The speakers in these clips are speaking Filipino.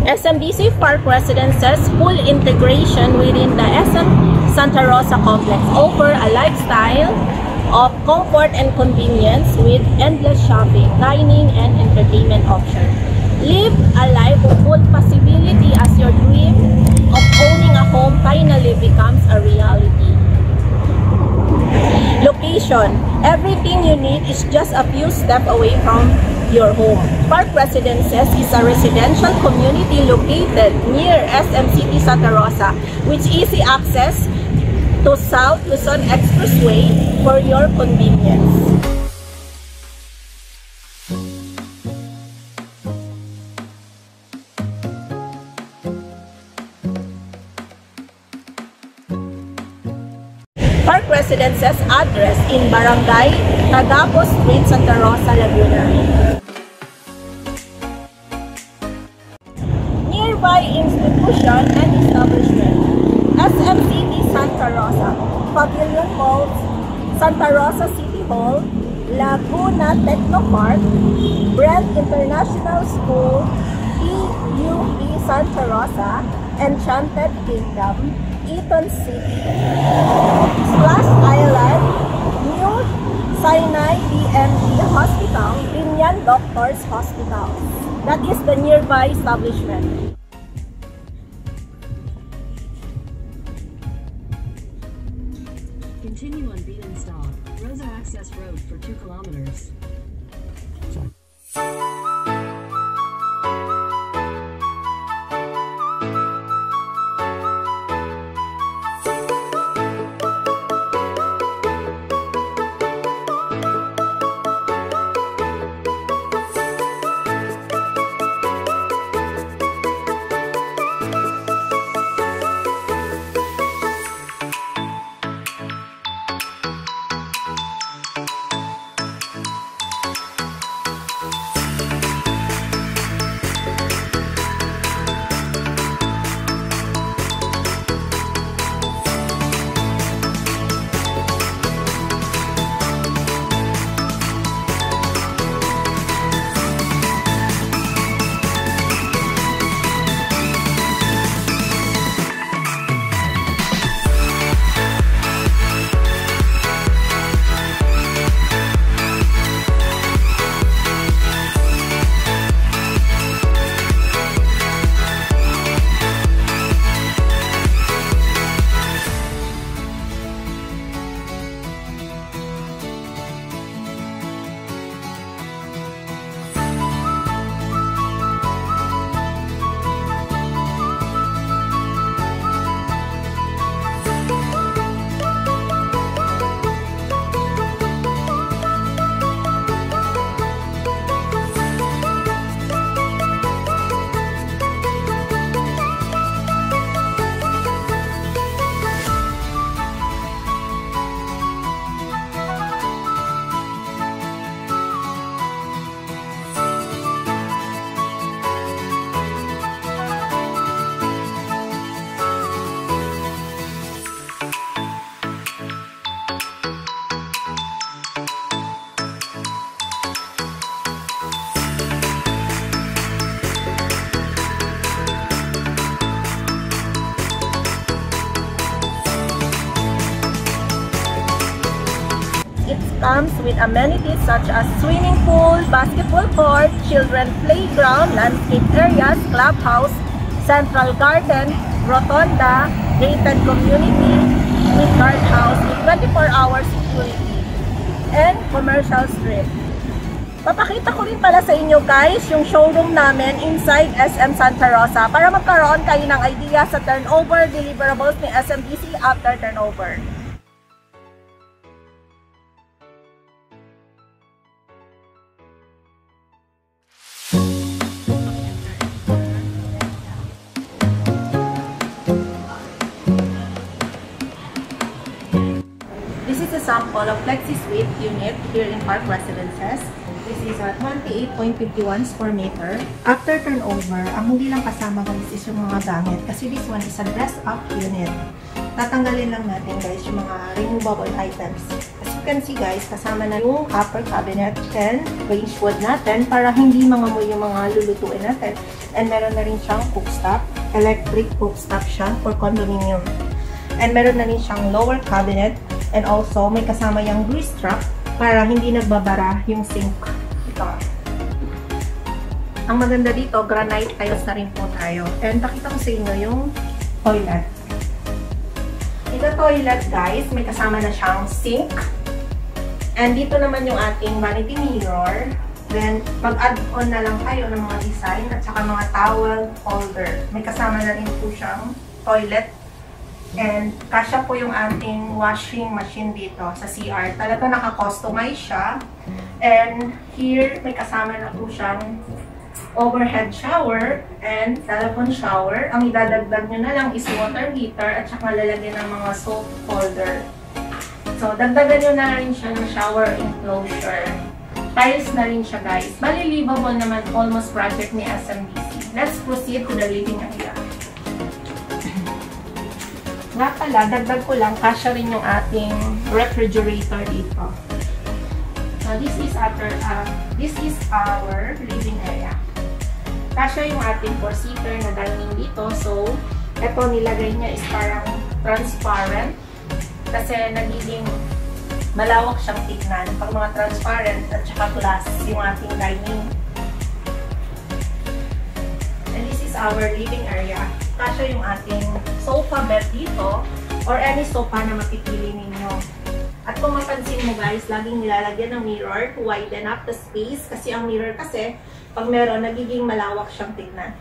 SMBC Park Residences full integration within the SM Santa Rosa complex offer a lifestyle of comfort and convenience with endless shopping, dining, and entertainment options. Live a life of full possibility as your dream of owning a home finally becomes a reality. Location. Everything you need is just a few steps away from your home. Park Residences is a residential community located near SM City Santa Rosa with easy access to South Luzon Expressway for your convenience. Park Residences address in Barangay Tagapo Street, Santa Rosa, Laguna. Nearby institution and establishment: SM City Santa Rosa, Pavilion Malls, Santa Rosa City Hall, Laguna Techno Park, Brent International School, EUP Santa Rosa, Enchanted Kingdom, Eton City, Splash Island, New Sinai DMG Hospital, Binyan Doctors Hospital. That is the nearby establishment. Continue on Beatonstock, Rosa Access Road for 2 kilometers. Comes with amenities such as swimming pool, basketball court, children playground, landscape areas, clubhouse, central garden, rotonda, gated community with guardhouse with 24-hour security, and commercial strip. Papakita ko rin pala sa inyo guys yung showroom namin inside SM Santa Rosa para magkaroon kayo ng idea sa turnover deliverables ni SMBC after turnover. This is a sample of Flexi Suite unit here in Park Residences. This is a 28.51 square meter. After turnover, ang hindi lang kasama guys is yung mga gamit kasi this one is a dress-up unit. Tatanggalin lang natin guys yung mga removable items. As you can see guys, kasama na yung upper cabinet and range wood natin para hindi mangamoy yung mga lulutuin natin. And meron na rin siyang cooktop. Electric cooktop siya for condominium. And meron na rin siyang lower cabinet. And also, may kasama yung grease trap para hindi nagbabara yung sink. Ito. Ang maganda dito, granite tiles na rin po tayo. And pakita ko sa inyo yung toilet. Ito toilet guys, may kasama na siyang sink. And dito naman yung ating vanity mirror. Then, mag-add-on na lang kayo ng mga design at saka mga towel holder. May kasama na rin po siyang toilet. And kasya po yung ating washing machine dito sa CR. Talaga naka-customize siya. And here, may kasama na po siyang overhead shower and telephone shower. Ang idadagdag nyo na lang is water heater at saka lalagyan ng mga soap holder. So, dagdagan nyo na rin siya ng shower enclosure. Tiles na rin siya guys. Bali, livable naman almost project ni SMBC. Let's proceed to the living area. Nga pala, dagdag ko lang, kasya rin yung ating refrigerator dito. So, this is our living area. Kasya yung ating 4-seater na dining dito. So, ito nilagay niya is parang transparent. Kasi nagiging malawak siyang tignan. Pag mga transparent at saka glass yung ating dining. And this is our living area. Kasya yung ating sofa bed dito or any sofa na mapipili ninyo. At kung mapansin mo guys, laging nilalagyan ng mirror to widen up the space. Kasi ang mirror kasi, pag meron, nagiging malawak siyang tignan.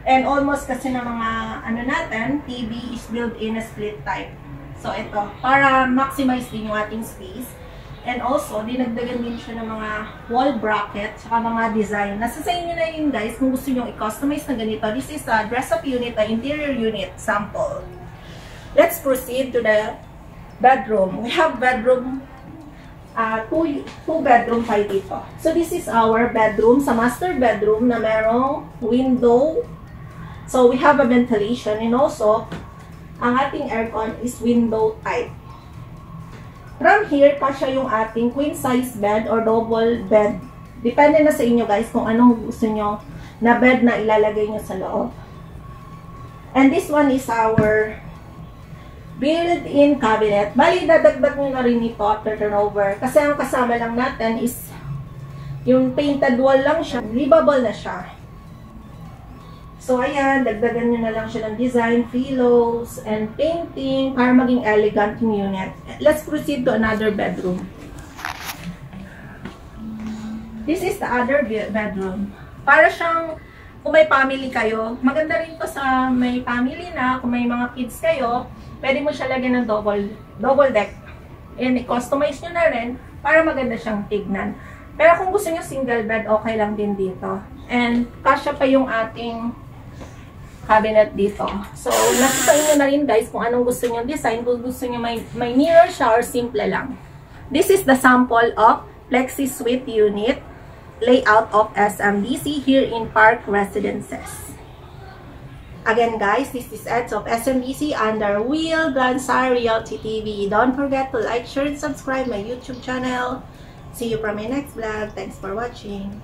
And almost kasi na mga, natin, TV is built in a split type. So, ito, para maximize din yung ating space. And also, dinagdagan din siya ng mga wall bracket, saka mga design. Nasa sa inyo na yun guys, kung gusto nyo i-customize na ganito. This is a dress-up unit, a interior unit sample. Let's proceed to the bedroom. We have bedroom, two bedroom tayo dito. So, this is our bedroom, sa master bedroom na merong window. So, we have a ventilation and also, ang ating aircon is window type. From here, kasya yung ating queen size bed or double bed. Depende na sa inyo guys kung anong gusto nyo na bed na ilalagay nyo sa loob. And this one is our built-in cabinet. Bali, dadagdag nyo na rin ito after turnover. Kasi ang kasama lang natin is yung painted wall lang siya. Livable na siya. So, ayan, dagdagan nyo na lang siya ng design, pillows, and painting para maging elegant yung unit. Let's proceed to another bedroom. This is the other bedroom. Para siyang, kung may family kayo, maganda rin to sa may family na, kung may mga kids kayo, pwede mo siya lagyan ng double deck. And i-customize nyo na rin para maganda siyang tignan. Pero kung gusto nyo single bed, okay lang din dito. And kasya pa yung ating cabinet dito. So, nasa sa inyo na rin guys kung anong gusto nyo design. Kung gusto nyo may mirror siya or simple lang. This is the sample of Flexi Suite unit layout of SMBC here in Park Residences. Again guys, this is Eds of SMBC under Will Gansar Realty TV. Don't forget to like, share, and subscribe my YouTube channel. See you from my next vlog. Thanks for watching.